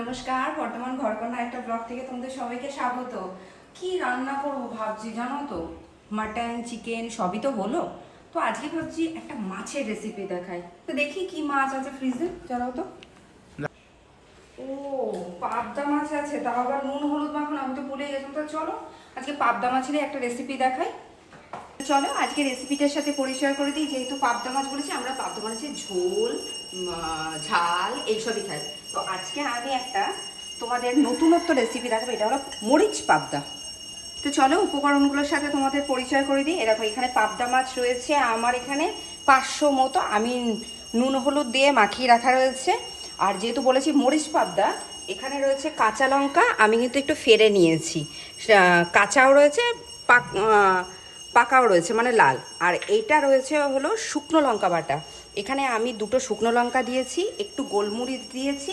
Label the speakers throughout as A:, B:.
A: নমস্কার, বর্তমান ঘরকন্যা একটা ব্লগ থেকে তোমাদের সবাইকে স্বাগত। কি রান্না করব ভাবছি জানো তো, মাটন চিকেন সবই তো হলো, তো আজকে ভাবছি একটা মাছের রেসিপি দেখাই। তো দেখি কি মাছ আছে ফ্রিজে, জানাও তো। ও, পাবদা মাছ আছে, তাও আবার নুন হলুদ মাখন, আমি তো ভুলে গেছিলাম। তো চলো আজকে পাবদা মাছেরই একটা রেসিপি দেখাই। চলো আজকে রেসিপিটার সাথে পরিচয় করে দিই। যেহেতু পাবদা মাছ বলেছি, আমরা পাবদা মাছের ঝোল, ঝাল এইসবই খাই। তো আজকে আমি একটা তোমাদের নতুনত্ব রেসিপি দেখাবো, এটা হলো মরিচ পাবদা। তো চলো উপকরণগুলোর সাথে তোমাদের পরিচয় করে দিই। এরকম এখানে পাবদা মাছ রয়েছে আমার এখানে 500 মতো, আমি নুন হলুদ দিয়ে মাখিয়ে রাখা রয়েছে। আর যেহেতু বলেছি মরিচ পাবদা, এখানে রয়েছে কাঁচা লঙ্কা, আমি কিন্তু একটু ফেরে নিয়েছি, কাঁচাও রয়েছে, পাকাও রয়েছে মানে লাল। আর এইটা রয়েছে হলো শুকনো লঙ্কা বাটা, এখানে আমি 2টো শুকনো লঙ্কা দিয়েছি, একটু গোলমরিচ দিয়েছি,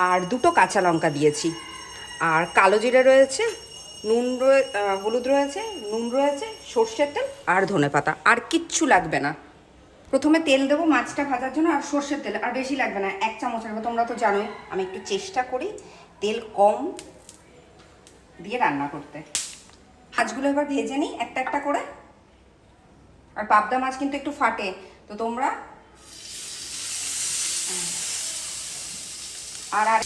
A: আর 2টো কাঁচা লঙ্কা দিয়েছি। আর কালো জিরে রয়েছে, হলুদ রয়েছে, নুন রয়েছে, সর্ষের তেল আর ধনেপাতা, আর কিচ্ছু লাগবে না। প্রথমে তেল দেবো মাছটা ভাজার জন্য, আর সর্ষের তেল আর বেশি লাগবে না, 1 চামচ লাগবে। তোমরা তো জানোই আমি একটু চেষ্টা করি তেল কম দিয়ে রান্না করতে। মাছগুলো এবার ভেজে নিই একটা একটা করে। আর পাবদা মাছ কিন্তু একটু ফাটে, তো তোমরা আর আর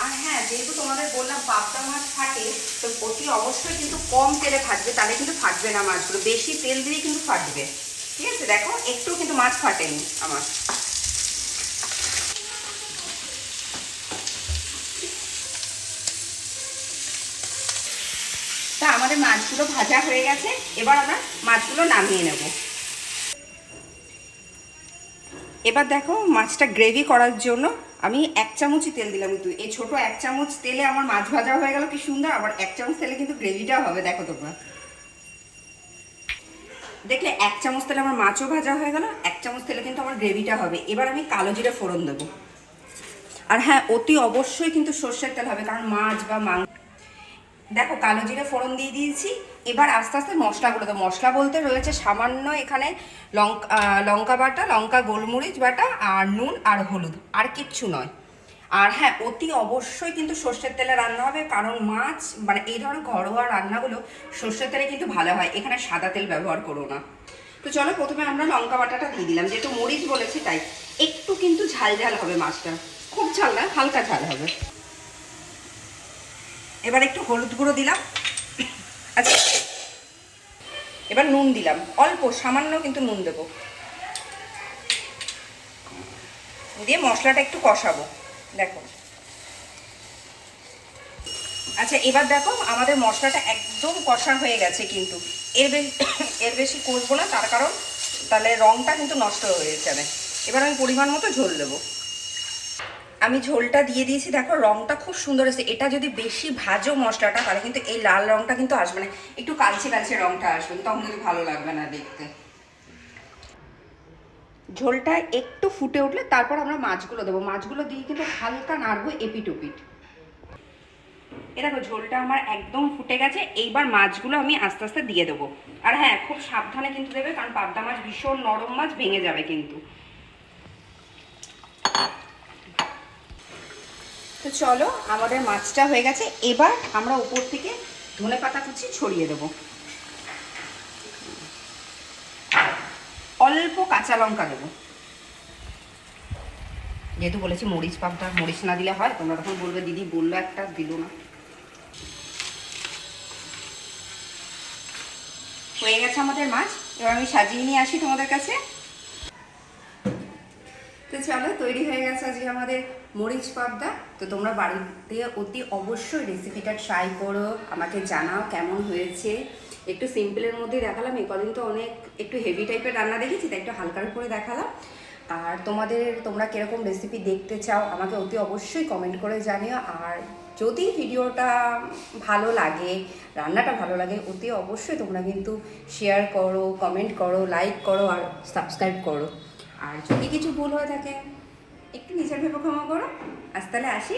A: আর হ্যাঁ, যেহেতু তোমাদের বললাম পাবদা মাছ ফাটে, তো অতি অবশ্যই কিন্তু কম তেলে ফাটবে, তাহলে কিন্তু ফাটবে না মাছগুলো, বেশি তেল দিলেই কিন্তু ফাটবে। ঠিক আছে, দেখো একটু কিন্তু মাছ ফাটেনি আমার। তা আমাদের মাছগুলো ভাজা হয়ে গেছে, এবার আমরা মাছগুলো নামিয়ে নেব। এবার দেখো মাছটা গ্রেভি করার জন্য আমি 1 চামচই তেল দিলাম, কিন্তু এই ছোট 1 চামচ তেলে আমার মাছ ভাজা হয়ে গেল, কি সুন্দর। আবার 1 চামচ তেলে কিন্তু গ্রেভিটাও হবে, দেখো তোমরা দেখলে 1 চামচ তেলে আমার মাছও ভাজা হয়ে গেল, 1 চামচ তেলে কিন্তু আমার গ্রেভিটা হবে। এবার আমি কালো জিরে ফোড়ন দেবো। আর হ্যাঁ, অতি অবশ্যই কিন্তু সর্ষের তেল হবে, কারণ মাছ বা মাংস। দেখো কালো জিরে ফোড়ন দিয়ে দিয়েছি। এবার আস্তে আস্তে মশলাগুলো দেবো। মশলা বলতে রয়েছে সামান্য এখানে লঙ্কা বাটা, লঙ্কা গোলমরিচ বাটা, আর নুন আর হলুদ, আর কিচ্ছু নয়। আর হ্যাঁ, অতি অবশ্যই কিন্তু সর্ষের তেলে রান্না হবে, কারণ মাছ মানে এই ধরনের ঘরোয়া রান্নাগুলো সর্ষের তেলে কিন্তু ভালো হয়, এখানে সাদা তেল ব্যবহার করো না। তো চলো প্রথমে আমরা লঙ্কা বাটাটা দিয়ে দিলাম, যেহেতু মরিচ বলেছি তাই একটু কিন্তু ঝাল ঝাল হবে মাছটা, খুব ঝাল না, হালকা ঝাল হবে। এবার একটু হলুদ গুঁড়ো দিলাম। আচ্ছা, এবার নুন দিলাম, অল্প সামান্য কিন্তু নুন দেবো, দিয়ে মশলাটা একটু কষাবো। দেখো, আচ্ছা এবার দেখো আমাদের মশলাটা একদম কষা হয়ে গেছে, কিন্তু এর বেশি কষবো না, তার কারণ তাহলে রঙটা কিন্তু নষ্ট হয়ে যাবে। এবার আমি পরিমাণ মতো ঝোল দেবো। আমি ঝোলটা দিয়ে দিয়েছি, দেখো রঙটা খুব সুন্দর এসেছে। এটা যদি বেশি ভাজো মশলাটা, তাহলে কিন্তু এই লাল রঙটা কিন্তু আসবে না, একটু কালচে কালচে রঙটা আসবে, তখন কিন্তু ভালো লাগবে না দেখতে। ঝোলটা একটু ফুটে উঠলে তারপর আমরা মাছগুলো দেবো। মাছগুলো দিয়ে কিন্তু হালকা নাড়বো এপিট ওপিট। এ দেখো ঝোলটা আমার একদম ফুটে গেছে, এইবার মাছগুলো আমি আস্তে আস্তে দিয়ে দেবো। আর হ্যাঁ, খুব সাবধানে কিন্তু দেবে, কারণ পাবদা মাছ ভীষণ নরম মাছ, ভেঙে যাবে কিন্তু। তো চলো আমাদের মাছটা হয়ে গেছে, এবার আমরা উপর থেকে ধনেপাতা কুচি ছড়িয়ে দেবো, অল্প কাঁচা লঙ্কা দেবো। যেহেতু বলেছি মরিচ পাবদা, মরিচ না দিলে হয়, তোমরা তখন বলবে দিদি বললো একটা দিল না। হয়ে গেছে আমাদের মাছ, এবার আমি সাজিয়ে নিয়ে আসি তোমাদের কাছে। তো চলো তৈরি হয়ে গেছে আজকে আমাদের মরিচ পাবদা। তো তোমরা বাড়িতে অতি অবশ্যই রেসিপিটা ট্রাই করো, আমাকে জানাও কেমন হয়েছে। একটু সিম্পলের মধ্যেই দেখালাম, এই কদিন তো অনেক একটু হেভি টাইপের রান্না দেখেছি, তাই একটু হালকার করে দেখালাম। আর তোমরা কীরকম রেসিপি দেখতে চাও আমাকে অতি অবশ্যই কমেন্ট করে জানিও। আর যদি ভিডিওটা ভালো লাগে, রান্নাটা ভালো লাগে, অতি অবশ্যই তোমরা কিন্তু শেয়ার করো, কমেন্ট করো, লাইক করো আর সাবস্ক্রাইব করো। আর যদি কিছু ভুল হয়ে থাকে একটু নিজের ভেবে ক্ষমা করো। আজ তাহলে আসি।